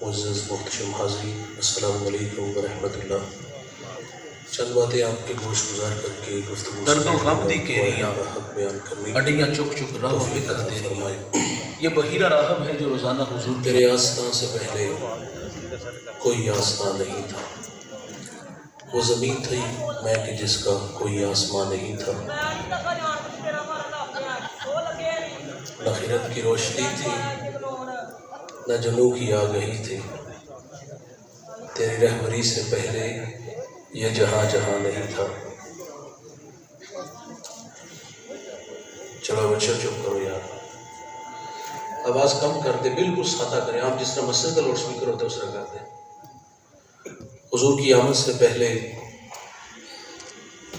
معزز محتشم حاضرین، السلام علیکم ورحمۃ اللہ۔ چند باتیں آپ کے گوش گزار کر کے گفتگو درد و غم دی کیریاں حق بیان کرنے اڈیاں چک چک راہوں میں کر دے رہی۔ یہ بحیرہ راہب ہے جو روزانہ حضور تیرے آستاں سے پہلے کوئی آستاں نہیں تھا، وہ زمین تھی میں کہ جس کا کوئی آسمان نہیں تھا، نہ خیرت کی روشنی تھی نہ جنوں کی آگہی تھی، تیری رہبری سے پہلے یہ جہاں جہاں نہیں تھا۔ چلو بچہ چپ کرو یار، آواز کم کر دے، بالکل سادہ کریں، آپ جس طرح مسجد کا لاؤڈ اسپیکر ہوتا ہے اس طرح کر دیں۔ حضور کی آمد سے پہلے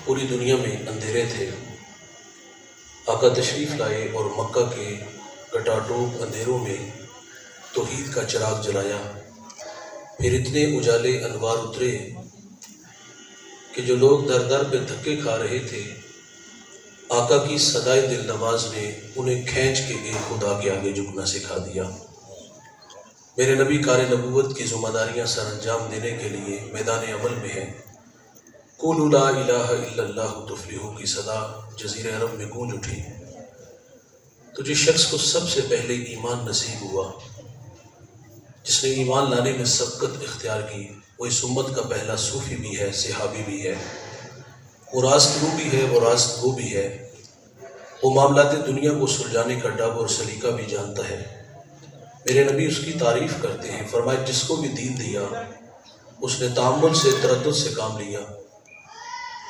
پوری دنیا میں اندھیرے تھے، آقا تشریف لائے اور مکہ کے گٹاٹوپ اندھیروں میں توحید کا چراغ جلایا، پھر اتنے اجالے انوار اترے کہ جو لوگ در در پہ دھکے کھا رہے تھے، آقا کی صدائے دل نواز نے انہیں کھینچ کے ایک خدا کے آگے جھکنا سکھا دیا۔ میرے نبی کار نبوت کی ذمہ داریاں سر انجام دینے کے لیے میدان عمل میں ہیں۔ قولوا لا الہ الا اللہ تفلحوا کی صدا جزیرہ عرب میں گونج اٹھی۔ تو جس شخص کو سب سے پہلے ایمان نصیب ہوا، جس نے ایمان لانے میں سبقت اختیار کی، وہ اس امت کا پہلا صوفی بھی ہے، صحابی بھی ہے، وہ راست رو بھی ہے، وہ راست گو بھی ہے، وہ معاملات دنیا کو سلجھانے کا ڈب اور سلیقہ بھی جانتا ہے۔ میرے نبی اس کی تعریف کرتے ہیں، فرمایا جس کو بھی دین دیا اس نے تامل سے تردد سے کام لیا،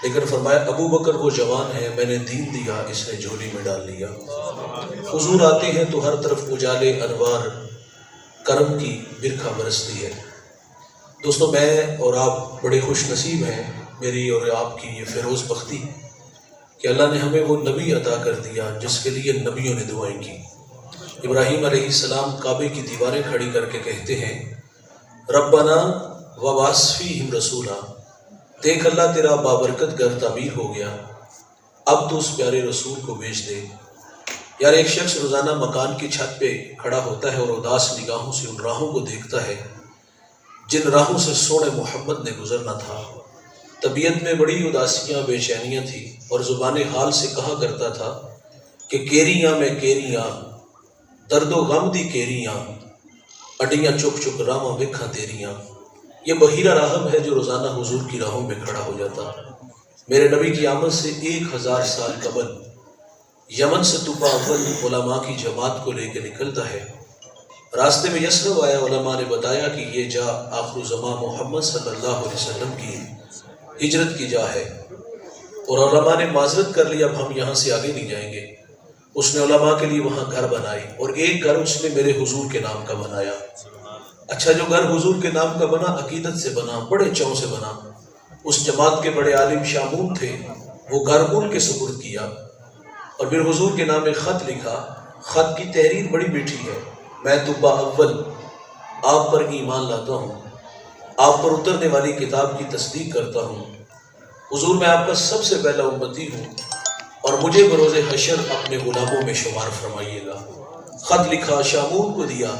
لیکن فرمایا ابو بکر وہ جوان ہے، میں نے دین دیا اس نے جھولی میں ڈال لیا۔ حضور آتے ہیں تو ہر طرف اجالے انوار کرم کی برکھا برستی ہے۔ دوستو، میں اور آپ بڑے خوش نصیب ہیں، میری اور آپ کی یہ فیروز بختی کہ اللہ نے ہمیں وہ نبی عطا کر دیا جس کے لیے نبیوں نے دعائیں کی۔ ابراہیم علیہ السلام کعبے کی دیواریں کھڑی کر کے کہتے ہیں، ربنا وبعث فیہم رسولا، دیکھ اللہ تیرا بابرکت گھر تعمیر ہو گیا، اب تو اس پیارے رسول کو بھیج دے۔ یار ایک شخص روزانہ مکان کی چھت پہ کھڑا ہوتا ہے اور اداس نگاہوں سے ان راہوں کو دیکھتا ہے جن راہوں سے سونے محمد نے گزرنا تھا۔ طبیعت میں بڑی اداسیاں بے چینیاں تھیں اور زبان حال سے کہا کرتا تھا کہ کیریاں میں کیریاں درد و غم دی کیریاں اڈیاں چک چک راواں وکھاں تیریاں۔ یہ بحیرہ راہب ہے جو روزانہ حضور کی راہوں میں کھڑا ہو جاتا۔ میرے نبی کی آمد سے 1000 سال قبل یمن سے طوبہ اول علماء کی جماعت کو لے کے نکلتا ہے۔ راستے میں یثرب آیا، علماء نے بتایا کہ یہ جا آخر زمان محمد صلی اللہ علیہ وسلم کی ہجرت کی جا ہے، اور علماء نے معذرت کر لی اب ہم یہاں سے آگے نہیں جائیں گے۔ اس نے علماء کے لیے وہاں گھر بنائی اور ایک گھر اس نے میرے حضور کے نام کا بنایا۔ اچھا، جو گھر حضور کے نام کا بنا عقیدت سے بنا، بڑے چوں سے بنا۔ اس جماعت کے بڑے عالم شامون تھے، وہ گھر ان کے سپرد کیا اور پھر حضور کے نام ایک خط لکھا۔ خط کی تحریر بڑی میٹھی ہے، میں طوبہ اول آپ پر ایمان لاتا ہوں، آپ پر اترنے والی کتاب کی تصدیق کرتا ہوں، حضور میں آپ کا سب سے پہلا امتی ہوں اور مجھے بروز حشر اپنے غلاموں میں شمار فرمائیے گا۔ خط لکھا، شامون کو دیا،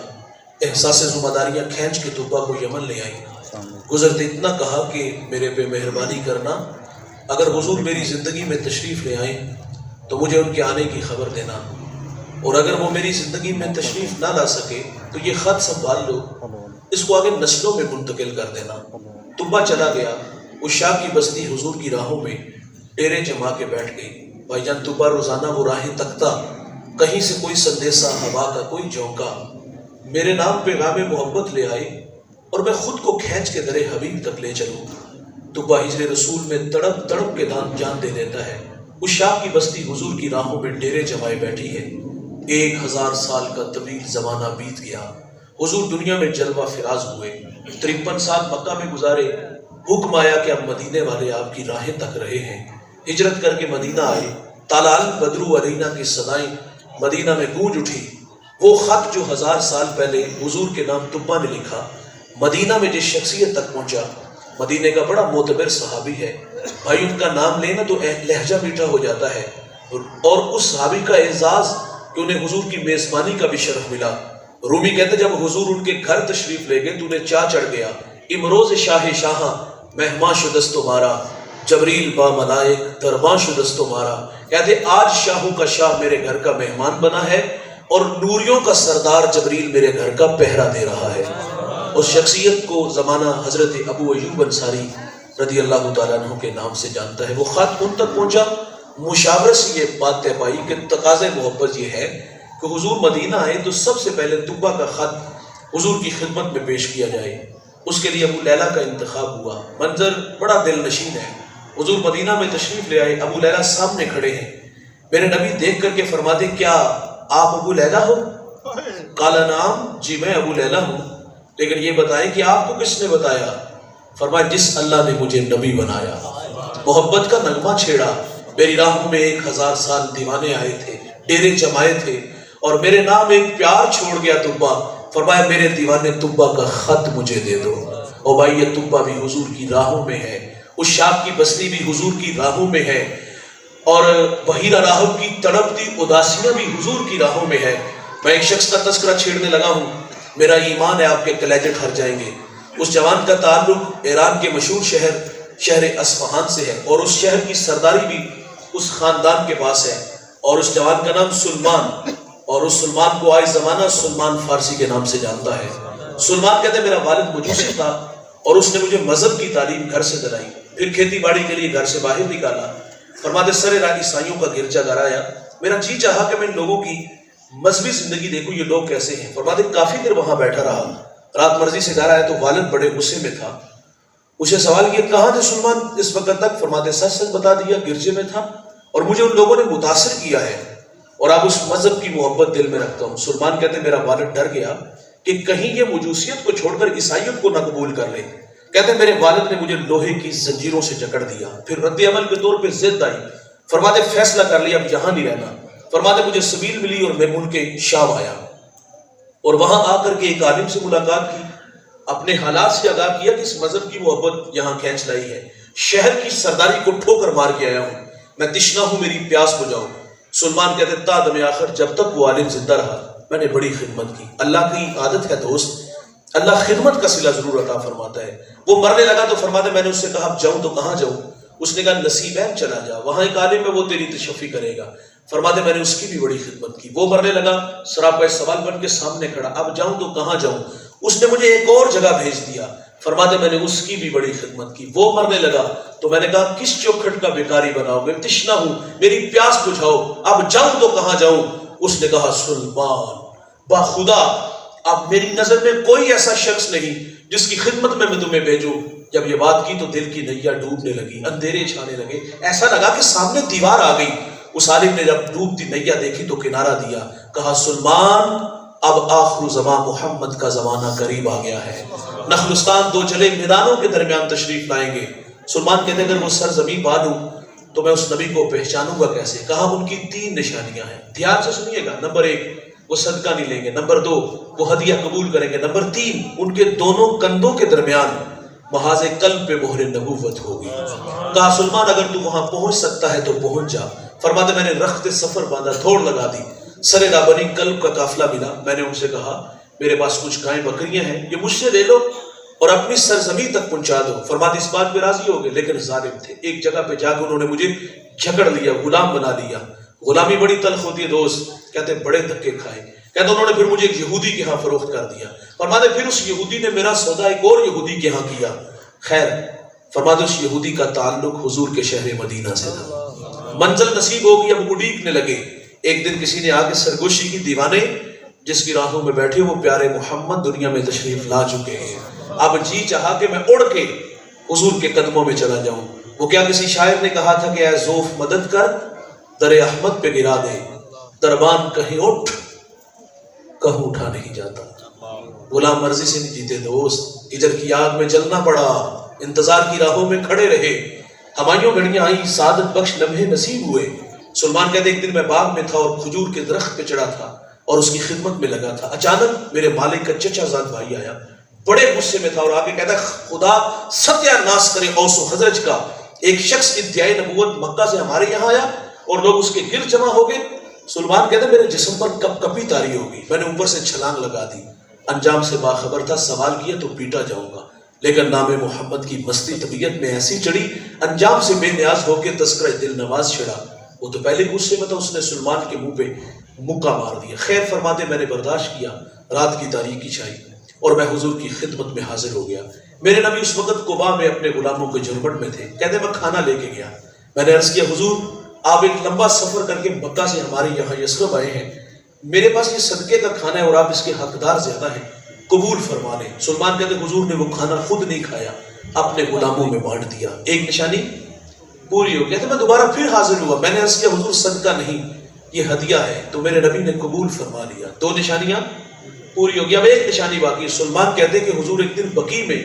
احساس ذمہ داریاں کھینچ کے طوبہ کو یمن لے آئی۔ گزرتے اتنا کہا کہ میرے پہ مہربانی کرنا، اگر حضور میری زندگی میں تشریف لے آئیں تو مجھے ان کے آنے کی خبر دینا، اور اگر وہ میری زندگی میں تشریف نہ لا سکے تو یہ خط سنبھال لو، اس کو آگے نسلوں میں منتقل کر دینا۔ طوبہ چلا گیا، اس شاہ کی بستی حضور کی راہوں میں ڈیرے جما کے بیٹھ گئی۔ بھائی جان، طوبہ روزانہ وہ راہیں تکتا، کہیں سے کوئی سندیسہ، ہوا کا کوئی جھونکا میرے نام پہ غام محبت لے آئے اور میں خود کو کھینچ کے درے حبیب تک لے چلوں۔ طوبہ ہجر رسول میں تڑپ تڑپ کے جان دے دیتا ہے۔ اس شاہ کی بستی حضور کی راہوں میں ڈیرے جمائے بیٹھی ہے۔ 1000 سال کا طویل زمانہ بیت گیا، حضور دنیا میں جلوہ فراز ہوئے، 53 سال مکہ میں گزارے۔ حکم آیا کہ اب مدینے والے آپ کی راہیں تک رہے ہیں، ہجرت کر کے مدینہ آئے۔ طلال بدرو علینا کی صدائیں مدینہ میں گونج اٹھی۔ وہ خط جو 1000 سال پہلے حضور کے نام طوبہ نے لکھا، مدینہ میں جس شخصیت تک پہنچا، مدینے کا بڑا معتبر صحابی ہے بھائی، ان کا نام لینا تو لہجہ میٹھا ہو جاتا ہے، اور اس صحابی کا اعزاز کہ انہیں حضور کی میزبانی کا بھی شرف ملا۔ رومی کہتے جب حضور ان کے گھر تشریف لے گئے تو انہیں چاہ چڑھ گیا، امروز شاہ شاہاں مہمان شدست تمہارا، جبریل با ملائک درباں شدست تمہارا. کہتے آج شاہوں کا شاہ میرے گھر کا مہمان بنا ہے اور نوریوں کا سردار جبریل میرے گھر کا پہرا دے رہا ہے. اس شخصیت کو زمانہ حضرت ابو ایوب انصاری رضی اللہ تعالیٰ عنہ کے نام سے جانتا ہے. وہ خط ان تک پہنچا، مشاورت سے یہ بات طے پائی کہ تقاضے محبت یہ ہے کہ حضور مدینہ آئے تو سب سے پہلے طبہ کا خط حضور کی خدمت میں پیش کیا جائے. اس کے لیے ابو لیلہ کا انتخاب ہوا. منظر بڑا دل نشین ہے. حضور مدینہ میں تشریف لے آئے، ابو لیلہ سامنے کھڑے ہیں. میرے نبی دیکھ کر کے فرماتے کیا آپ ابو لیلہ ہو؟ قال نعم، جی میں ابو لیلہ ہوں، لیکن یہ بتائیں کہ آپ کو کس نے بتایا؟ فرمایا جس اللہ نے مجھے نبی بنایا. محبت کا نغمہ چھیڑا. میری راہوں میں 1000 سال دیوانے آئے تھے، ڈیرے جمائے تھے، اور میرے نام ایک پیار چھوڑ گیا طبہ. فرمایا میرے دیوانے طبہ کا خط مجھے دے دو. اور بھائی یہ طبہ بھی حضور کی راہوں میں ہے، اس شاپ کی بستی بھی حضور کی راہوں میں ہے، اور بحیرہ راہب کی تڑپتی اداسیاں بھی حضور کی راہوں میں ہے. میں ایک شخص کا تذکرہ چھیڑنے لگا ہوں، میرا ایمان ہے آپ کے کلیجے ٹھر جائیں گے. اس جوان کا تعلق ایران کے مشہور شہر اصفہان سے ہے، اور اس شہر کی سرداری بھی اس خاندان کے پاس ہے. اور اس جوان کا نام سلمان، اور اس سلمان کو آج زمانہ سلمان فارسی کے نام سے جانتا ہے. سلمان کہتے ہیں میرا والد مجوسی تھا اور اس نے مجھے مذہب کی تعلیم گھر سے دلائی، پھر کھیتی باڑی کے لیے گھر سے باہر نکالا. فرماتے سرے راہ عیسائیوں کا گرجا گھر آیا، میرا جی چاہا کہ میں ان لوگوں کی مذہبی زندگی دیکھوں یہ لوگ کیسے ہیں. فرماتے کافی دیر وہاں بیٹھا رہا. رات مرضی سے گھر آیا تو والد بڑے غصے میں تھا. اسے سوال کیا کہاں تھے سلمان اس وقت تک؟ فرماتے سچ سچ بتا دیا، گرجے میں تھا اور مجھے ان لوگوں نے متاثر کیا ہے اور اب اس مذہب کی محبت دل میں رکھتا ہوں. سلمان کہتے ہیں میرا والد ڈر گیا کہ کہیں یہ مجوسیت کو چھوڑ کر عیسائیت کو نہ قبول کر لے. کہتے ہیں میرے والد نے مجھے لوہے کی زنجیروں سے جکڑ دیا. پھر رد عمل کے طور پہ ضد آئی. فرماتے فیصلہ کر لیا اب یہاں نہیں رہنا. فرماتے مجھے سبیل ملی اور میں ملک شام آیا اور وہاں آ کر کے ایک عالم سے ملاقات کی. اپنے حالات سے آگاہ کیا کہ اس مذہب کی محبت یہاں کھینچ لائی ہے. شہر کی سرداری کو ٹھوکر مار کے آیا ہوں، میں تشنا ہوں، میری پیاس بجھاؤ. سلمان کہتے تا دم آخر جب تک وہ عالم زندہ رہا میں نے بڑی خدمت کی. اللہ کی عادت ہے دوست، اللہ خدمت کا صلہ ضرور عطا فرماتا ہے. وہ مرنے لگا تو فرماتے میں نے اس سے کہا اب جاؤں تو کہاں جاؤں؟ اس نے کہا نصیبین چلا جا، وہاں ایک عالم ہے وہ تیری تشفی کرے گا. فرماتے میں نے اس کی بھی بڑی خدمت کی. وہ مرنے لگا، سراپا سوال بن کے سامنے کھڑا، اب جاؤں تو کہاں جاؤں؟ اس نے مجھے ایک اور جگہ بھیج دیا. فرماتے میں نے اس کی بھی بڑی خدمت کی. وہ مرنے لگا تو میں نے کہا کس چوکھٹ کا بیکاری بناؤ، میں تشنا ہوں، میری پیاس بجھاؤ، اب جاؤں تو کہاں جاؤں؟ اس نے کہا سلمان با خدا اب میری نظر میں کوئی ایسا شخص نہیں جس کی خدمت میں تمہیں بھیجوں. جب یہ بات کی تو دل کی نیا ڈوبنے لگی، اندھیرے چھانے لگے، ایسا لگا کہ سامنے دیوار آ گئی. اس عالم نے جب ڈوبتی نیا دیکھی تو کنارہ دیا، کہا سلمان اب آخر زمان محمد کا زمانہ قریب آ گیا ہے. نخلستان دو جلے میدانوں کے درمیان تشریف لائیں گے. سلمان کہتے اگر وہ سرزمین پا لوں تو میں اس نبی کو پہچانوں گا کیسے؟ کہا ان کی 3 نشانیاں ہیں، دھیان سے سنیے گا. نمبر 1 وہ صدقہ نہیں لیں گے. نمبر 2 وہ ہدیہ قبول کریں گے. نمبر 3 ان کے دونوں کندھوں کے درمیان محاذ قلب پہ مہر نبوت ہوگی. کہا سلمان اگر تو وہاں پہنچ سکتا ہے تو پہنچ جا. فرماتے میں نے رخت سفر باندھا، دوڑ لگا دی. سرے رابنی قلب کا قافلہ ملا. میں نے ان سے کہا میرے پاس کچھ گائیں بکریاں ہیں، یہ مجھ سے لے لو اور اپنی سرزمین تک پہنچا دو. فرماتے اس بات پہ راضی ہو گئے لیکن ظالم تھے. ایک جگہ پہ جا کے انہوں نے مجھے جھگڑ لیا، غلام بنا لیا. غلامی بڑی تلخ ہوتی ہے دوست. کہتے بڑے دھکے کھائے. کہتے انہوں نے پھر مجھے ایک یہودی کے ہاں فروخت کر دیا. فرماتے پھر اس یہودی نے میرا سودا ایک اور یہودی کے ہاں کیا. خیر فرماتے اس یہودی کا تعلق حضور کے شہر مدینہ سے تھا. منزل نصیب ہوگی، اب اڑیکنے لگے. ایک دن کسی نے آ کے سرگوشی کی دیوانے جس کی راہوں میں بیٹھے وہ پیارے محمد دنیا میں تشریف لا چکے ہیں. اب جی چاہا کہ میں اڑ کے حضور کے قدموں میں چلا جاؤں. وہ کیا کسی شاعر نے کہا تھا کہ اے زوف مدد کر در احمد پہ گرا دے، دربان کہیں اٹھ کہوں اٹھا نہیں جاتا. غلام مرضی سے نہیں جیتے دوست، ہجر کی آگ میں جلنا پڑا، انتظار کی راہوں میں کھڑے رہے. ہمائیوں گھڑیاں آئیں، سعادت بخش لمحے نصیب ہوئے. سلمان کہتے ایک دن میں باغ میں تھا اور کھجور کے درخت پہ چڑھا تھا اور اس کی خدمت میں لگا تھا. اچانک میرے مالک کا چچا زاد بھائی آیا، بڑے غصے میں تھا اور آگے کہتا ہے خدا ستیہ ناس کرے اوس و خزرج کا. ایک شخص ادعائے نبوت مکہ سے ہمارے یہاں آیا اور لوگ اس کے گرد جمع ہو گئے. سلمان کہتے ہیں میرے جسم پر کپ کپی تاری ہوگی، میں نے اوپر سے چھلانگ لگا دی، انجام سے باخبر تھا، سوال کیا تو پیٹا جاؤں گا، لیکن نام محمد کی مستی طبیعت میں ایسی چڑھی، انجام سے بے نیاز ہو کے تذکرہ دل نواز چھڑا۔ وہ تو پہلے غصے میں تھا، اس نے سلمان کے منہ پہ مکہ مار دیا۔ خیر فرماتے میں نے برداشت کیا، رات کی تاریکی چھائی اور میں حضور کی خدمت میں حاضر ہو گیا۔ میرے نبی اس وقت قباء میں اپنے غلاموں کے جھرمٹ میں تھے۔ کہتے میں کھانا لے کے گیا، میں نے عرض کیا حضور آپ ایک لمبا سفر کر کے مکہ سے ہمارے یہاں یثرب آئے ہیں، میرے پاس یہ صدقے کا کھانا ہے اور آپ اس کے حقدار زیادہ ہیں، قبول فرما لیں۔ سلمان کہتے حضور نے وہ کھانا خود نہیں کھایا، اپنے غلاموں میں بانٹ دیا۔ ایک نشانی پوری ہو گیا۔ تو میں دوبارہ پھر حاضر ہوا، میں نے عرض کیا حضور صدقہ نہیں یہ ہدیہ ہے، تو میرے نبی نے قبول فرما لیا۔ 2 نشانیاں پوری ہو گیا۔ اب ایک نشانی باقی۔ سلمان کہتے کہ حضور ایک دن بقیع میں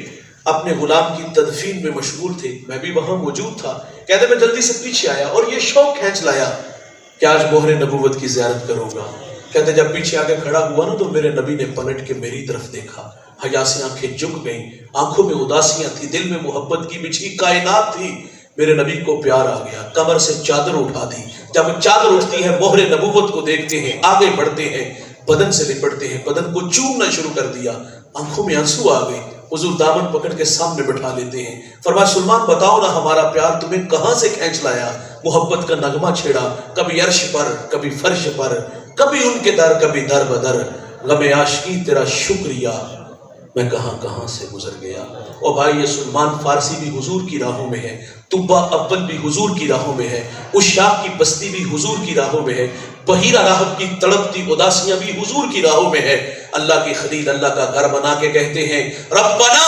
اپنے غلام کی تدفین میں مشغول تھے، میں بھی وہاں موجود تھا۔ کہتے میں جلدی سے پیچھے آیا اور یہ شوق کھینچ لایا کہ آج مہر نبوت کی زیارت کروں گا۔ کہتے جب پیچھے آگے کھڑا ہوا نا تو میرے نبی نے پلٹ کے میری طرف دیکھا، حیا سے آنکھیں جھک گئیں، آنکھوں میں اداسیاں تھی، دل میں محبت کی بچھی کائنات تھی۔ میرے نبی کو پیار آ گیا، کمر سے چادر اٹھا دی۔ جب چادر اٹھتی ہے مہر نبوت کو دیکھتے ہیں، آگے بڑھتے ہیں، بدن سے لپٹتے ہیں، بدن کو چومنا شروع کر دیا، آنکھوں میں آنسو آ گئے۔ حضور دامن پکڑ کے سامنے بٹھا لیتے ہیں، فرمایا سلمان بتاؤ نا ہمارا پیار تمہیں کہاں سے کھینچ لایا؟ محبت کا نغمہ چھیڑا، کبھی عرش پر کبھی فرش پر، کبھی ان کے در کبھی در بدر، غم عاشقی تیرا شکریہ میں کہاں کہاں سے گزر گیا۔ اور بھائی یہ سلمان فارسی بھی حضور کی راہوں میں ہے، طبہ اول بھی حضور کی راہوں میں ہے، عشاق کی بستی بھی حضور کی راہوں میں ہے، بحیرہ راہب کی تڑپتی اداسیاں بھی حضور کی راہوں میں ہے۔ اللہ کے خلیل اللہ کا گھر بنا کے کہتے ہیں ربنا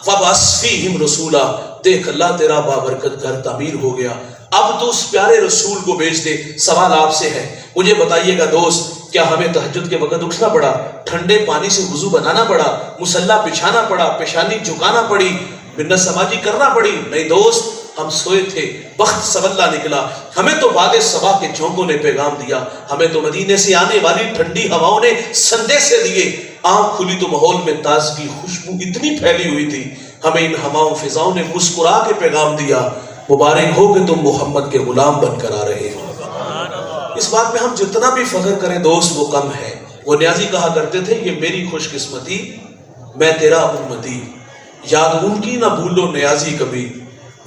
وابعث فیہم رسولا، دیکھ اللہ تیرا بابرکت گھر تعمیر ہو گیا، اب تو اس پیارے رسول کو بھیج دے۔ سوال آپ سے ہے، مجھے بتائیے گا دوست، کیا ہمیں تہجد کے وقت اٹھنا پڑا، ٹھنڈے پانی سے وضو بنانا پڑا، مصلی بچھانا پڑا، پیشانی جھکانا پڑی، منت سماجی کرنا پڑی؟ نہیں دوست، ہم سوئے تھے، بخت سولا نکلا، ہمیں تو باد صبا کے جھونکوں نے پیغام دیا، ہمیں تو مدینے سے آنے والی ٹھنڈی ہواؤں نے سندیسے دیے، آنکھ کھلی تو ماحول میں تازگی خوشبو اتنی پھیلی ہوئی تھی، ہمیں ان ہواؤں فضاؤں نے مسکرا کے پیغام دیا، مبارک ہو کہ تم محمد کے غلام بن کر آ رہے ہو۔ اس بات میں ہم جتنا بھی فخر کریں دوست وہ کم ہے۔ وہ نیازی کہا کرتے تھے یہ میری خوش قسمتی میں تیرا امتی، یاد ان کی نہ بھولو نیازی کبھی،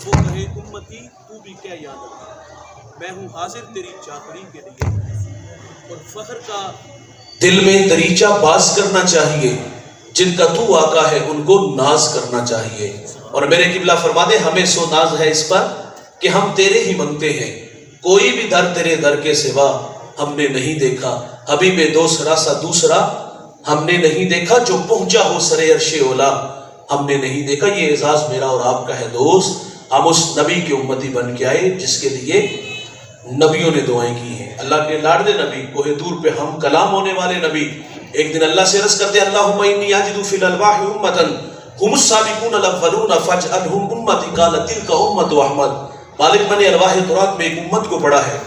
وہ کہے امتی تو بھی کیا یاد رکھا، میں ہوں حاضر تیری چاکری کے لیے۔ اور فخر کا دل میں دریچہ باز کرنا چاہیے، جن کا تو آقا ہے ان کو ناز کرنا چاہیے۔ اور میرے قبلہ فرما دے ہمیں سو ناز ہے اس پر کہ ہم تیرے ہی منگتے ہیں، کوئی بھی در تیرے در کے سوا ہم نے نہیں دیکھا، حبیب دوسرا سا دوسرا ہم نے نہیں دیکھا، جو پہنچا ہو سر عرش اولا ہم نے نہیں دیکھا۔ یہ اعزاز میرا اور آپ کا ہے دوست، ہم اس نبی کے امتی بن کے آئے جس کے لیے نبیوں نے دعائیں کی ہیں۔ اللہ کے لاڈلے نبی، کوہ طور پہ ہم کلام ہونے والے نبی، ایک دن اللہ سے عرض کرتے اللہم انی اجد فی الالواح امتا ہم السابقون الاولون فاجعلہم امتی، قال تلک امت احمد، مالک میں نے الواح تورات میں ایک امت کو پڑھا ہے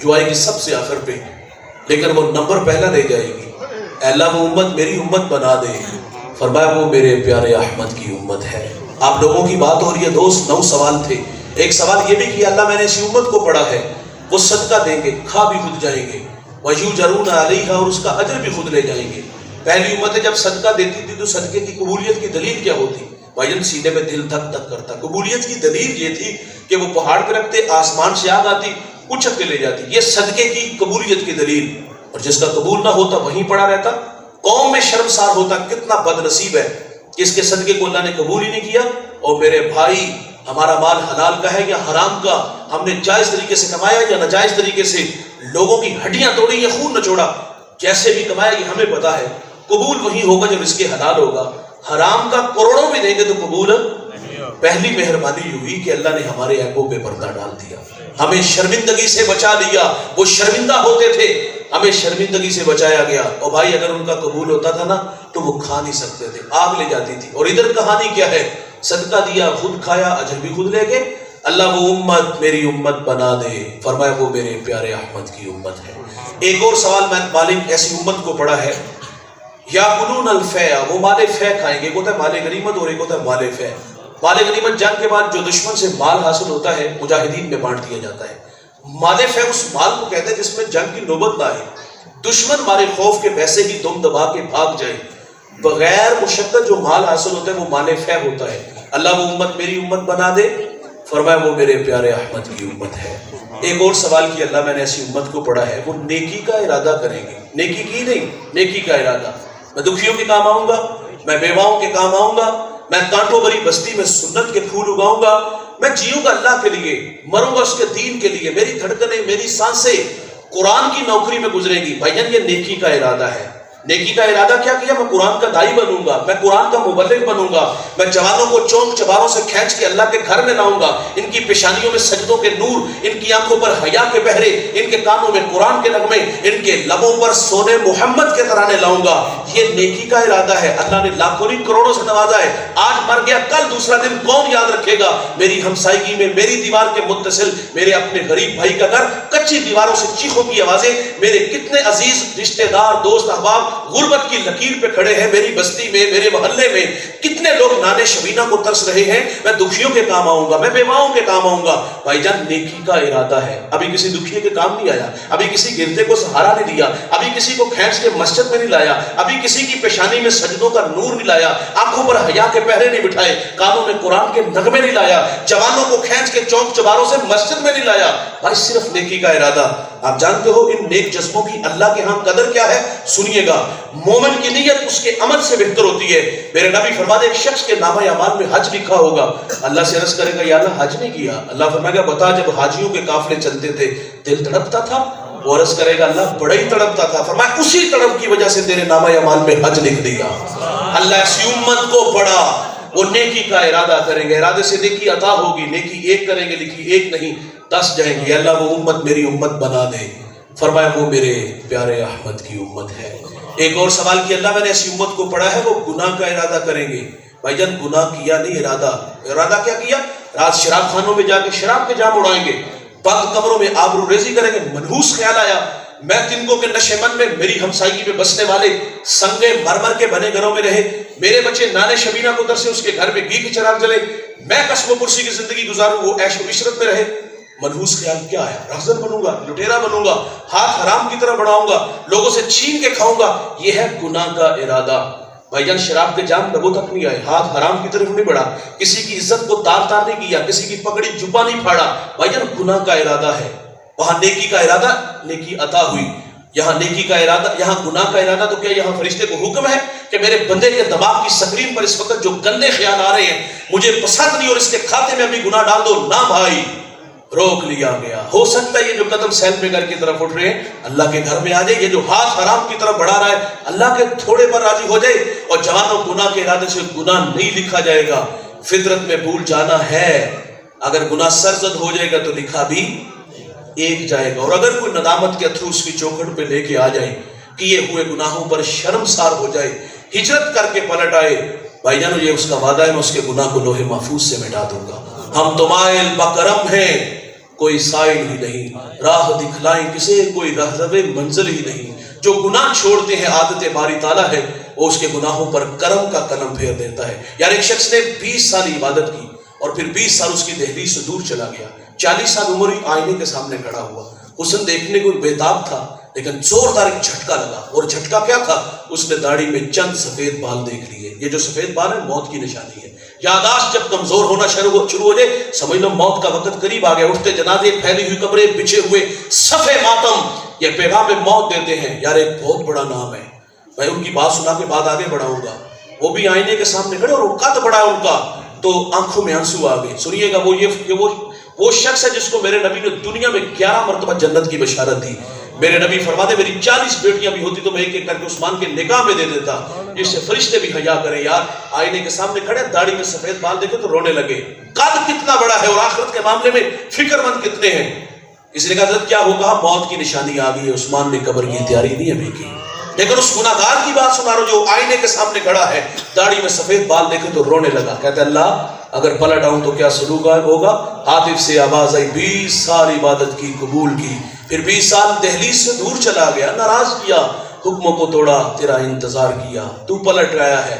جو آئے گی سب سے آخر پہ، لیکن وہ نمبر پہلا لے جائے گی، اے اللہ وہ امت میری امت بنا دے۔ فرمایا وہ میرے پیارے احمد کی امت ہے۔ آپ لوگوں کی بات ہو رہی ہے دوست، 9 سوال تھے، ایک سوال یہ بھی کیا اللہ میں نے اسی امت کو پڑھا ہے، وہ صدقہ دیں گے، کھا بھی خود جائیں گے، وَيُجَرُونَ عَلَيْهَا، اور اس کا اجر بھی خود لے جائیں گے۔ پہلی امت جب صدقہ دیتی تھی تو صدقے کی قبولیت کی دلیل کیا ہوتی؟ بھائی سینے میں دل دھک دھک کرتا۔ قبولیت کی دلیل یہ تھی کہ وہ پہاڑ پہ رکھتے، آسمان سے آگ آتی، اچھک کے لے جاتی، یہ صدقے کی قبولیت کی دلیل۔ اور جس کا قبول نہ ہوتا وہیں پڑا رہتا، قوم میں شرمسار ہوتا، کتنا بد نصیب ہے کہ اس کے صدقے کو اللہ نے قبول ہی نہیں کیا۔ اور میرے بھائی ہمارا مال حلال کا ہے یا حرام کا، ہم نے جائز طریقے سے کمایا یا ناجائز طریقے سے، لوگوں کی ہڈیاں توڑی یا خون نچوڑا، جیسے بھی کمایا یہ ہمیں پتا ہے، قبول وہی ہوگا جب اس کے حلال ہوگا۔ حرام کا کروڑوں بھی دیں گے تو قبول پہلی مہربانی ہوئی کہ اللہ نے ہمارے عیبوں پہ پردہ ڈال دیا، ہمیں شرمندگی سے بچا لیا۔ وہ شرمندہ ہوتے تھے، ہمیں شرمندگی سے بچایا گیا۔ اور بھائی اگر ان کا قبول ہوتا تھا نا تو وہ کھا نہیں سکتے تھے، آگ لے جاتی تھی۔ اور ادھر کہانی کیا ہے، صدقہ دیا، خود کھایا، اجر بھی خود لے گئے۔ اللہ وہ امت میری امت بنا دے، فرمایا وہ میرے پیارے احمد کی امت ہے۔ ایک اور سوال میں مالک ایسی امت کو پڑھا ہے، یاکلون الفیع، وہ مال فیع کھائیں گے، ایک ہوتا ہے مال غنیمت اور ایک ہوتا ہے مال فیع۔ مال غنیمت جنگ کے بعد جو دشمن سے مال حاصل ہوتا ہے مجاہدین میں بانٹ دیا جاتا ہے، مال فہ اس مال کو کہتے ہیں جس میں جنگ کی نوبت نہ آئے، دشمن مارے خوف کے ویسے ہی دم دبا کے بھاگ جائے، بغیر مشقت جو مال حاصل ہوتا ہے وہ مال فہ ہوتا ہے۔ اللہ وہ امت میری امت بنا دے، فرمایا وہ میرے پیارے احمد کی امت ہے۔ ایک اور سوال کیا اللہ میں نے ایسی امت کو پڑھا ہے وہ نیکی کا ارادہ کریں گے، نیکی کی نہیں، نیکی کا ارادہ۔ میں دکھیوں کے کام آؤں گا، میں بیواؤں کے کام آؤں گا، میں کانٹوں بھری بستی میں سنت کے پھول اگاؤں گا، میں جیوں گا اللہ کے لیے، مروں گا اس کے دین کے لیے، میری دھڑکنیں میری سانسیں قرآن کی نوکری میں گزرے گی۔ بھائیان یہ نیکی کا ارادہ ہے۔ نیکی کا ارادہ کیا کیا؟ میں قرآن کا داعی بنوں گا، میں قرآن کا مبلغ بنوں گا، میں جوانوں کو چونک چباروں سے کھینچ کے اللہ کے گھر میں لاؤں گا، ان کی پیشانیوں میں سجدوں کے نور، ان کی آنکھوں پر حیا کے بہرے، ان کے کانوں میں قرآن کے نغمے، ان کے لبوں پر سونے محمد کے ترانے لاؤں گا۔ یہ نیکی کا ارادہ ہے۔ اللہ نے لاکھوں نہیں کروڑوں سے نوازا ہے، آج مر گیا کل دوسرا دن کون یاد رکھے گا؟ میری ہمسائیگی میں میری دیوار کے متصل میرے اپنے غریب بھائی کا گھر، کچی دیواروں سے چیخوں کی آوازیں، میرے کتنے عزیز رشتہ دار دوست احباب غربت کی لکیر پہ کھڑے ہیں، میری بستی میں میرے محلے میں کتنے لوگ نانے شبینہ کو ترس رہے ہیں۔ میں دکھیوں کے کام آؤں گا، میں بیواؤں کے کام آؤں گا۔ بھائی جان نیکی کا ارادہ ہے۔ ابھی کسی دکھیے کے کام نہیں آیا، ابھی کسی گردے کو سہارا نہیں دیا، ابھی کسی کو کھینچ کے مسجد میں نہیں لایا، ابھی کسی کی پیشانی میں سجدوں کا نور نہیں لایا، آنکھوں پر حیا کے پہرے نہیں بٹھائے، کانوں میں قرآن کے نغمے نہیں لایا، جوانوں کو کھینچ کے چوک چباروں سے مسجد میں نہیں لایا۔ بھائی صرف نیکی کا ارادہ۔ آپ جانتے ہو ان نیک جذبوں کی اللہ کے ہاں قدر کیا ہے؟ سنیے گا، مومن کی نیت اس کے عمل سے بہتر ہوتی ہے۔ میرے نبی فرماتے ایک شخص کے نامہ اعمال میں حج لکھا ہوگا، اللہ سے عرض کرے گا یا اللہ حج نہیں کیا، اللہ فرمائے گا بتا جب حاجیوں کے قافلے چلتے تھے دل تڑپتا تھا؟ وہ عرض کرے گا اللہ بڑا ہی تڑپتا تھا، فرمایا اسی تڑپ کی وجہ سے تیرے نامہ اعمال میں حج لکھ دیا۔ اللہ ایسی امت کو پڑھا وہ نیکی کا ارادہ کریں گے، ارادے سے نیکی عطا ہوگی، نیکی ایک کریں گے، لکھی ایک نہیں 10 جائیں گے۔ اللہ وہ امت میری امت بنا دے، فرمایا وہ میرے پیارے احمد کی امت ہے۔ ایک اور سوال کیا اللہ میں نے ایسی امت کو پڑھا ہے وہ گناہ کا ارادہ کریں گے۔ بھائی جان گناہ کیا نہیں، ارادہ کیا کیا؟ رات شراب خانوں میں جا کے شراب کے جام اڑائیں گے، بند کمروں میں آبرو ریزی کریں گے۔ منحوس خیال آیا میں تنکوں کے نشے من میں میری ہمسائیگی میں بسنے والے سنگے مرمر کے بنے گھروں میں رہے، میرے بچے نانے شبینہ کو ترسے اس کے گھر میں گھی کی چراغ جلے، میں قصب و پرسی کی زندگی گزاروں وہ عیش و عشرت میں رہے۔ منحوس خیال کیا ہے؟ رہزن بنوں گا، لٹیرا بنوں گا، ہاتھ حرام کی طرح بڑھاؤں گا، لوگوں سے چھین کے کھاؤں گا۔ یہ ہے گناہ کا ارادہ۔ بھائی جان شراب کے جام لبوں تک نہیں آئے، ہاتھ حرام کی طرف نہیں بڑھا، کسی کی عزت کو تار تار نہیں کیا، کسی کی پگڑی جبا نہیں پھاڑا۔ بھائی جان گناہ کا ارادہ ہے۔ وہاں نیکی کا ارادہ، نیکی عطا ہوئی۔ یہاں نیکی کا ارادہ، یہاں گناہ کا ارادہ، تو کیا یہاں فرشتے کو حکم ہے کہ میرے بندے کے دماغ کی سکرین پر اس وقت جو گندے خیال آ رہے ہیں مجھے پسند نہیں اور اس کے کھاتے میں ابھی گناہ ڈال دو؟ نہ بھائی، روک لیا گیا۔ ہو سکتا ہے یہ جو قدم سیلف میں گھر کی طرف اٹھ رہے ہیں اللہ کے گھر میں آ جائے، یہ جو ہاتھ حرام کی طرف بڑھا رہا ہے اللہ کے تھوڑے پر راضی ہو جائے، اور جوانوں گناہ کے ارادے سے گناہ نہیں لکھا جائے گا۔ فطرت میں بھول جانا ہے، اگر گناہ سرزد ہو جائے گا تو لکھا بھی ایک جائے گا، اور اگر کوئی ندامت کے اتھرو اس کی چوکھٹ پہ لے کے آ جائے، کیے ہوئے گناہوں پر شرمسار ہو جائے، ہجرت کر کے پلٹ آئے، بھائی جانو یہ اس کا وعدہ ہے میں اس کے گناہ کو لوح محفوظ سے مٹا دوں گا۔ ہم تو مائل بکرم ہیں، کوئی سائل ہی نہیں، راہ دکھلائیں کسے کوئی رہزو منزل ہی نہیں۔ جو گناہ چھوڑتے ہیں عادت باری تعالیٰ ہے، وہ اس کے گناہوں پر کرم کا قلم پھیر دیتا ہے۔ یار ایک شخص نے 20 سال عبادت کی اور پھر 20 سال اس کی دہلیز سے دور چلا گیا، 40 سال عمر ہی آئینے کے سامنے کھڑا ہوا، حسن دیکھنے کو بےتاب تھا، لیکن زوردار ایک جھٹکا لگا، اور جھٹکا کیا تھا؟ اس نے داڑھی میں چند سفید بال دیکھ لیے۔ یہ جو سفید بال ہے موت کی نشانی ہے۔ یاداشت جب کمزور ہونا شروع ہو جائے سمجھ لو موت کا وقت قریب آ گیا۔ اٹھتے جنازے، پھیلی ہوئی قبریں، بچھے ہوئے صفے ماتم، یہ پیغام موت دیتے ہیں۔ یار ایک بہت بڑا نام ہے، میں ان کی بات سنا کے بعد آگے بڑھاؤں گا۔ وہ بھی آئینے کے سامنے کھڑے اور قد بڑا ہے ان کا، تو آنکھوں میں آنسو آ گئے۔ سنیے گا وہ شخص ہے جس کو میرے نبی نے دنیا میں 11 مرتبہ جنت کی بشارت دی۔ میرے نبی فرماتے میری 40 بیٹیاں بھی ہوتی تو میں ایک ایک کر کے عثمان کے نکاح میں دے دیتا، جس سے فرشتے بھی حیا کریں۔ یار آئینے کے سامنے کھڑے، داڑھی میں سفید بال دیکھے تو رونے لگے۔ قد کتنا بڑا ہے اور آخرت کے معاملے میں فکر مند کتنے ہیں۔ اس نے کہا حضرت کیا ہوگا؟ موت کی نشانی آ گئی ہے۔ عثمان نے قبر کی تیاری نہیں ابھی کی، لیکن اس گناہ گار کی بات سنا رہا جو آئینے کے سامنے کھڑا ہے، داڑھی میں سفید بال دیکھے تو رونے لگا۔ کہتے اللہ اگر پلٹ آؤں تو کیا سلوک ہوگا؟ ہاتف سے آواز آئی 20 سال عبادت کی، قبول کی، پھر 20 سال دہلیز سے دور چلا گیا، ناراض کیا، حکموں کو توڑا، تیرا انتظار کیا، تو پلٹ آیا ہے۔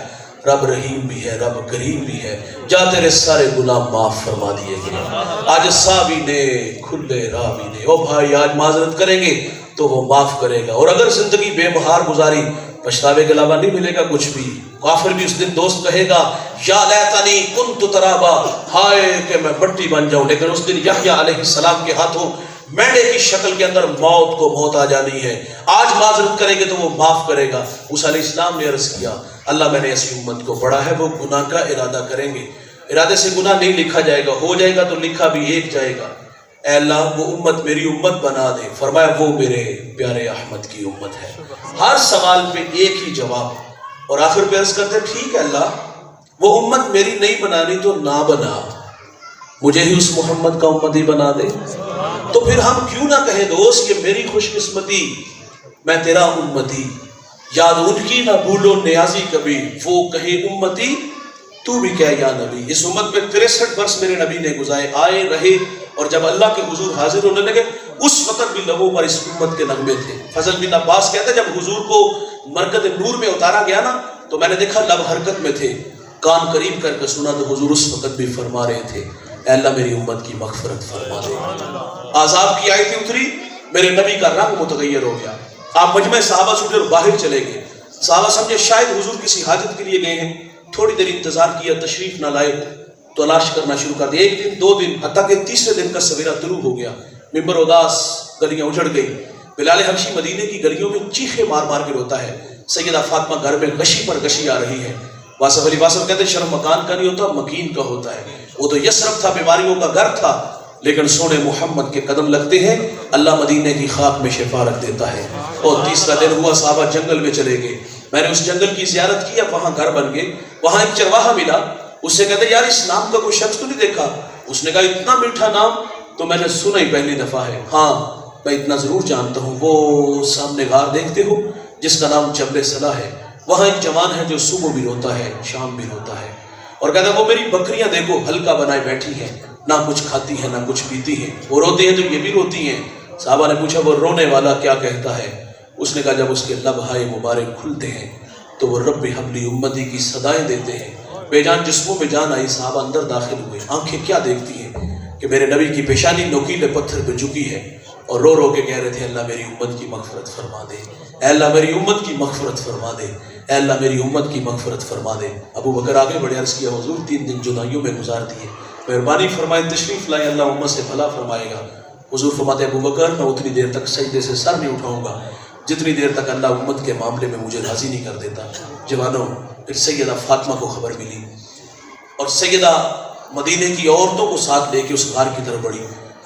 رب رحیم بھی ہے، رب کریم بھی ہے، جا تیرے سارے گناہ معاف فرما دیے گئے۔ آج ساوی نے کھلے راوی نے، او بھائی آج معذرت کریں گے تو وہ معاف کرے گا، اور اگر زندگی بے بہار گزاری پچھتاوے کے علاوہ نہیں ملے گا کچھ بھی۔ کافر بھی اس دن دوست کہے گا یا لیتنی کنت ترابا، ہائے کہ میں مٹی بن جاؤں، لیکن اس دن یحییٰ علیہ السلام کے ہاتھوں مینڈے کی شکل کے اندر موت کو موت آ جانی ہے۔ آج معذرت کریں گے تو وہ معاف کرے گا۔ موسیٰ علیہ السلام نے عرض کیا اللہ میں نے ایسی امت کو پڑھا ہے وہ گناہ کا ارادہ کریں گے، ارادے سے گناہ نہیں لکھا جائے گا، ہو جائے گا تو لکھا بھی ایک جائے گا۔ اے اللہ وہ امت میری امت بنا دے۔ فرمایا وہ میرے پیارے احمد کی امت ہے۔ ہر سوال پہ ایک ہی جواب، اور آخر پہ عرض کرتے ٹھیک ہے اللہ وہ امت میری نہیں بنانی تو نہ بنا، مجھے ہی اس محمد کا امتی بنا دے۔ تو پھر ہم کیوں نہ کہیں دوست یہ میری خوش قسمتی، میں تیرا امتی، یاد ان کی نہ بھولو نیازی کبھی، وہ کہے امتی تو بھی کہہ یا نبی۔ اس امت میں 63 برس میرے نبی نے گزارے، آئے رہے، اور جب اللہ کے حضور حاضر ہونے لگے اس وقت بھی لبوں پر اس امت کے نغمے تھے۔ فضل بن عباس کہتے ہیں جب حضور کو مرکز نور میں اتارا گیا نا تو میں نے دیکھا لب حرکت میں تھے، کان قریب کر کے سنا تو حضور اس وقت بھی فرما رہے تھے اے اللہ میری امت کی مغفرت فرما دے۔ عذاب کی آیتیں اتری، میرے نبی کا رنگ متغیر ہو گیا، آپ مجمع صحابہ سے اٹھے اور باہر چلے گئے۔ صحابہ سمجھے شاید حضور کسی حاجت کے لیے گئے ہیں، تھوڑی دیر انتظار کیا، تشریف نہ لائے، تلاش کرنا شروع کر دیا۔ ایک دن، دو دن، حتیٰ کہ تیسرے دن کا سویرا طلوع ہو گیا، ممبر اداس، گلیاں اجڑ گئی۔ بلال حبشی مدینے کی گلیوں میں چیخے مار مار کے روتا ہے، سیدہ فاطمہ گھر میں غشی پر غشی آ رہی ہے۔ واصف علی واصف کہتے ہیں شرم مکان کا نہیں ہوتا مکین کا ہوتا ہے۔ وہ تو یثرب تھا، بیماریوں کا گھر تھا، لیکن سونے محمد کے قدم لگتے ہیں اللہ مدینے کی خاک میں شفا رکھ دیتا ہے۔ اور تیسرا دن ہوا، صحابہ جنگل میں چلے گئے، میں نے اس جنگل کی زیارت کی، اب وہاں گھر بن گئے۔ وہاں ایک چرواہا ملا، اس سے کہتے یار اس نام کا کوئی شخص تو نہیں دیکھا؟ اس نے کہا اتنا میٹھا نام تو میں نے سنا ہی پہلی دفعہ ہے، ہاں میں اتنا ضرور جانتا ہوں، وہ سامنے غار دیکھتے ہو جس کا نام جبل صلا ہے، وہاں ایک جوان ہے جو صبح بھی روتا ہے شام بھی روتا ہے، اور کہتا ہے وہ میری بکریاں دیکھو ہلکا بنائے بیٹھی ہیں، نہ کچھ کھاتی ہیں نہ کچھ پیتی ہیں، وہ روتے ہیں تو یہ بھی روتی ہیں۔ صحابہ نے پوچھا وہ رونے والا کیا کہتا ہے؟ اس نے کہا جب اس کے لب ہائے مبارک کھلتے ہیں تو وہ رب حبلی امتی کی صدائیں دیتے ہیں۔ بے جان جسموں میں جان آئی، صحابہ اندر داخل ہوئے، آنکھیں کیا دیکھتی ہیں کہ میرے نبی کی پیشانی نوکیلے پتھر پہ جھکی ہے، اور رو رو کے کہہ رہے تھے اللہ میری امت کی مغفرت فرما دے، اے اللہ میری امت کی مغفرت فرما دے، اے اللہ میری امت کی مغفرت فرما دے۔ ابو بکر آگے بڑے، عرض کیا حضور 3 دن جدائیوں میں گزار دیے، مہربانی فرمائے تشریف لائے، اللہ امت سے بھلا فرمائے گا۔ حضور فرماتے ابو بکر میں اتنی دیر تک سجدے سے سر نہیں اٹھاؤں گا جتنی دیر تک اللہ امت کے معاملے میں مجھے راضی نہیں کر دیتا۔ جوانوں، پھر سیدہ فاطمہ کو خبر ملی، اور سیدہ مدینے کی عورتوں کو ساتھ لے کے اس غار کی طرف بڑھی۔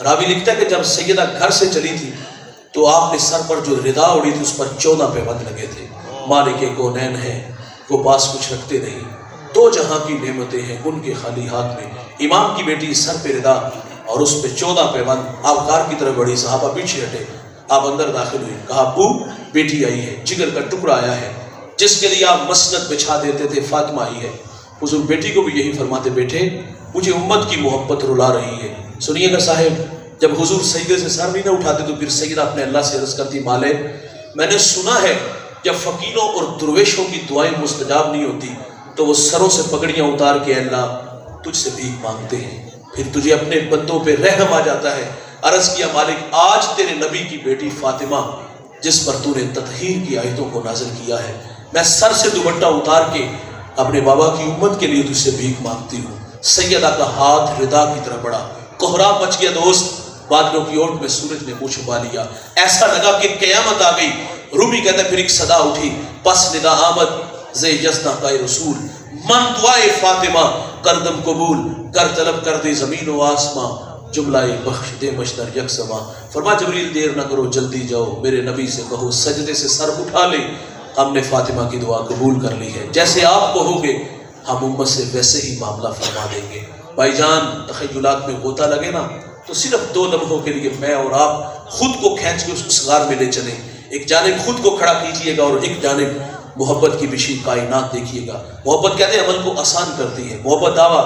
راوی لکھتا ہے کہ جب سیدہ گھر سے چلی تھی تو آپ نے سر پر جو ردا اڑی تھی اس پر 14 پیوند لگے تھے۔ مالک کونین ہیں، وہ پاس کچھ رکھتے نہیں، 2 جہاں کی نعمتیں ہیں ان کے خالی ہاتھ میں۔ امام کی بیٹی سر پہ ردا اور اس پہ 14 پیوند، آپ غار کی طرف بڑھی، صحابہ پیچھے ہٹے، آپ اندر داخل ہوئے، کہا ابو بیٹی آئی ہے، جگر کا ٹکڑا آیا ہے جس کے لیے آپ مسند بچھا دیتے تھے، فاطمہ آئی ہے۔ حضور بیٹی کو بھی یہی فرماتے بیٹے مجھے امت کی محبت رلا رہی ہے۔ سنیے گا صاحب، جب حضور سجدے سے سر نہیں نہ اٹھاتے تو پھر سیدہ اپنے اللہ سے عرض کرتی مالک میں نے سنا ہے جب فقیروں اور درویشوں کی دعائیں مستجاب نہیں ہوتی تو وہ سروں سے پگڑیاں اتار کے اللہ تجھ سے بھیک مانگتے ہیں، پھر تجھے اپنے بندوں پہ رحم آ جاتا ہے۔ عرض کیا مالک آج تیرے نبی کی بیٹی فاطمہ جس پر تو نے تطہیر کی آیتوں کو نازل کیا ہے، میں سر سے دوپٹہ اتار کے اپنے بابا کی امت کے لیے تجھ سے بھیک مانگتی ہوں۔ سیدہ کا ہاتھ ردا کی طرف بڑھا، کوہرام مچ گیا دوست، بادلوں کی اوٹ میں سورج نے منہ چھپا لیا، ایسا لگا کہ قیامت آ گئی۔ رومی کہتا ہے پھر ایک صدا اٹھی، پس ندا آمد زے یزنا کا رسول، من دعائے فاطمہ کردم قبول، کر طلب کر دے زمین و آسماں، جملہ بخش دے مشتر یکسماں۔ فرما جبریل دیر نہ کرو جلدی جاؤ، میرے نبی سے کہو سجدے سے سر اٹھا لے، ہم نے فاطمہ کی دعا قبول کر لی ہے، جیسے آپ کہو گے ہم امت سے ویسے ہی معاملہ فرما دیں گے۔ بھائی جان تخیلات میں غوطہ لگے نا تو صرف 2 لمحوں کے لیے میں اور آپ خود کو کھینچ کے اس غار میں لے چلیں، ایک جانب خود کو کھڑا کیجئے گا اور ایک جانب محبت کی بشی کائنات دیکھیے گا. محبت کہتے ہیں عمل کو آسان کرتی ہے. محبت دعویٰ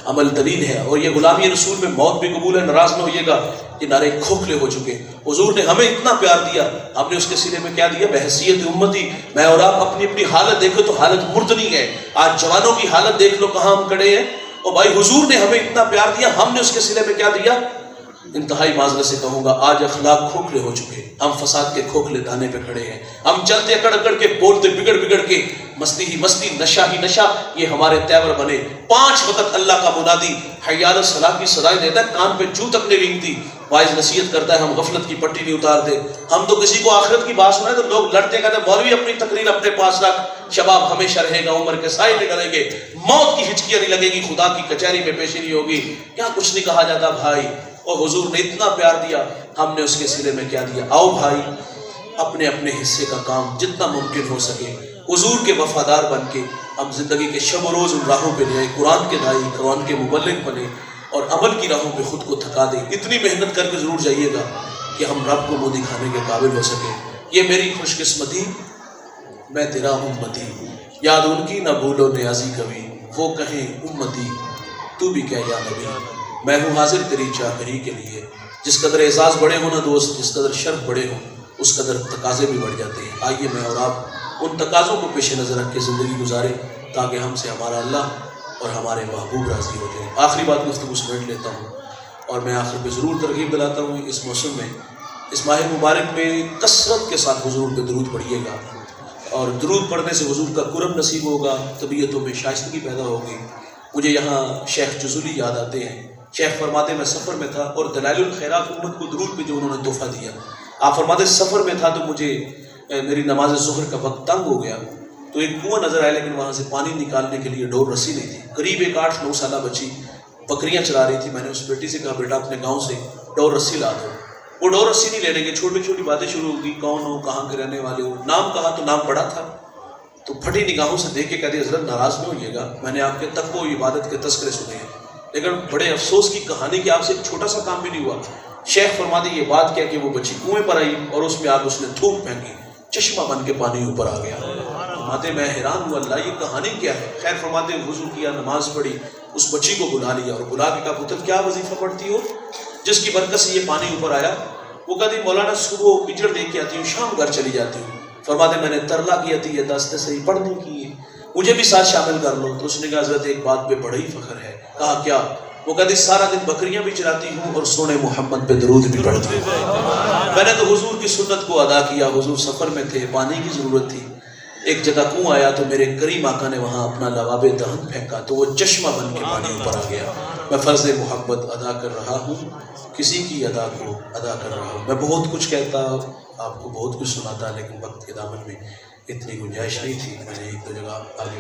عمل دلیل ہے. اور یہ غلامی رسول میں موت بھی قبول ہے. ناراض نہ ہوئیے گا، یہ نعرے کھوکھلے ہو چکے. حضور نے ہمیں اتنا پیار دیا، ہم نے اس کے سینے میں کیا دیا؟ بحیثیت امتی. میں اور آپ اپنی اپنی حالت دیکھو تو حالت مردنی ہے. آج جوانوں کی حالت دیکھ لو کہاں ہم کھڑے ہیں. اور بھائی حضور نے ہمیں اتنا پیار دیا، ہم نے اس کے سینے میں کیا دیا؟ انتہائی معذرت سے کہوں گا آج اخلاق کھوکھلے ہو چکے. ہم فساد کے کھوکھلے دانے پہ کھڑے ہیں. ہم چلتے اکڑ اکڑ کے، بولتے بگڑ بگڑ کے، مستی ہی مستی، نشہ ہی نشہ، یہ ہمارے تیور بنے. 5 وقت اللہ کا منادی حی علی الصلاۃ کی صدائیں دیتا ہے، کان پہ جو تک نہیں رینگتی. واعظ نصیحت کرتا ہے، ہم غفلت کی پٹی نہیں اتارتے. ہم تو کسی کو آخرت کی بات سنائے تو لوگ لڑتے کہتے ہیں مولوی اپنی تقریر اپنے پاس رکھ، شباب ہمیشہ رہے گا، عمر کے سائے میں کریں گے، موت کی ہچکیاں نہیں لگے گی، خدا کی کچہری میں پیشی نہیں ہوگی. کیا کچھ نہیں کہا جاتا بھائی. اور حضور نے اتنا پیار دیا، ہم نے اس کے سلے میں کیا دیا؟ آؤ بھائی اپنے اپنے حصے کا کام جتنا ممکن ہو سکے حضور کے وفادار بن کے ہم زندگی کے شب و روز ان راہوں پہ لے، قرآن کے دائی، قرآن کے مبلغ بنے اور عمل کی راہوں پہ خود کو تھکا دیں. اتنی محنت کر کے ضرور جائیے گا کہ ہم رب کو منہ دکھانے کے قابل ہو سکے. یہ میری خوش قسمتی، میں تیرا امتی، یاد ان کی نہ بھولو نیازی کبھی، وہ کہیں امتی تو بھی کہہ یا نبی. میں ہوں حاضر تیری چاکری کے لیے. جس قدر اعزاز بڑے ہوں نا دوست، جس قدر شرف بڑے ہوں اس قدر تقاضے بھی بڑھ جاتے ہیں. آئیے میں اور آپ ان تقاضوں کو پیش نظر رکھ کے زندگی گزاریں تاکہ ہم سے ہمارا اللہ اور ہمارے محبوب راضی ہو جائیں. آخری بات گفتگو سمیٹ لیتا ہوں اور میں آخر پہ ضرور ترغیب دلاتا ہوں. اس موسم میں، اس ماہ مبارک میں کثرت کے ساتھ حضور پہ درود پڑھیے گا، اور درود پڑھنے سے حضور کا کرم نصیب ہوگا، طبیعتوں میں شائستگی پیدا ہوگی. مجھے یہاں شیخ جزولی یاد آتے ہیں. شیخ فرماتے میں سفر میں تھا اور دلائل الخیرات امت کو درود پہ جو انہوں نے تحفہ دیا. آپ فرماتے سفر میں تھا تو مجھے میری نماز ظہر کا وقت تنگ ہو گیا تو ایک کنواں نظر آیا، لیکن وہاں سے پانی نکالنے کے لیے ڈور رسی نہیں تھی. قریب ایک 8-9 سالہ بچی بکریاں چلا رہی تھی. میں نے اس بیٹی سے کہا بیٹا اپنے گاؤں سے ڈور رسی لا دو. وہ ڈور رسی نہیں لینے کے، چھوٹی چھوٹی باتیں شروع ہو گئی، کون ہو، کہاں کے رہنے والے ہو، نام کہا تو نام پڑا تھا. تو پھٹی نگاہوں سے دیکھ کے کہتے حضرت ناراض نہ ہوئیے گا، میں نے آپ کے تقوی و عبادت کے تذکرے سنے ہیں، لیکن بڑے افسوس کی کہانی کہ آپ سے ایک چھوٹا سا کام بھی نہیں ہوا. شیخ فرماتے یہ بات کیا کہ وہ بچی کنویں پر آئی اور اس میں آگ اس نے تھوک پھینکی، چشمہ بن کے پانی اوپر آ گیا. فرماتے میں حیران ہوا اللہ یہ کہانی کیا ہے. خیر فرماتے وضو کیا، نماز پڑھی، اس بچی کو بلا لیا اور بلا کے کہا پتر کیا وظیفہ پڑھتی ہو جس کی برکت سے یہ پانی اوپر آیا؟ وہ کہتی مولانا صبح پجڑ دے کے آتی ہوں، شام گھر چلی جاتی ہوں. فرماتے میں نے ترلا کیا تھی یہ دستے سے ہی پڑھنے کی ہے، مجھے بھی ساتھ شامل کر لو. تو اس نے کہا حضرت ایک بات پہ بڑا ہی فخر ہے. کہا کیا؟ وہ کہتی سارا دن بکریاں بھی چراتی ہوں اور سونے محمد پہ درود بھی پڑھتی ہوں. میں نے تو حضور کی سنت کو ادا کیا. حضور سفر میں تھے، پانی کی ضرورت تھی، ایک جگہ کنواں آیا تو میرے کریم آقا نے وہاں اپنا لواب دہن پھینکا تو وہ چشمہ بن کے پانی اوپر آ گیا. میں فرض محبت ادا کر رہا ہوں، کسی کی ادا کو ادا کر رہا ہوں. میں بہت کچھ کہتا، آپ کو بہت کچھ سناتا، لیکن وقت کے دامن میں اتنی گنجائش نہیں تھی. میں نے ایک دو جگہ آگے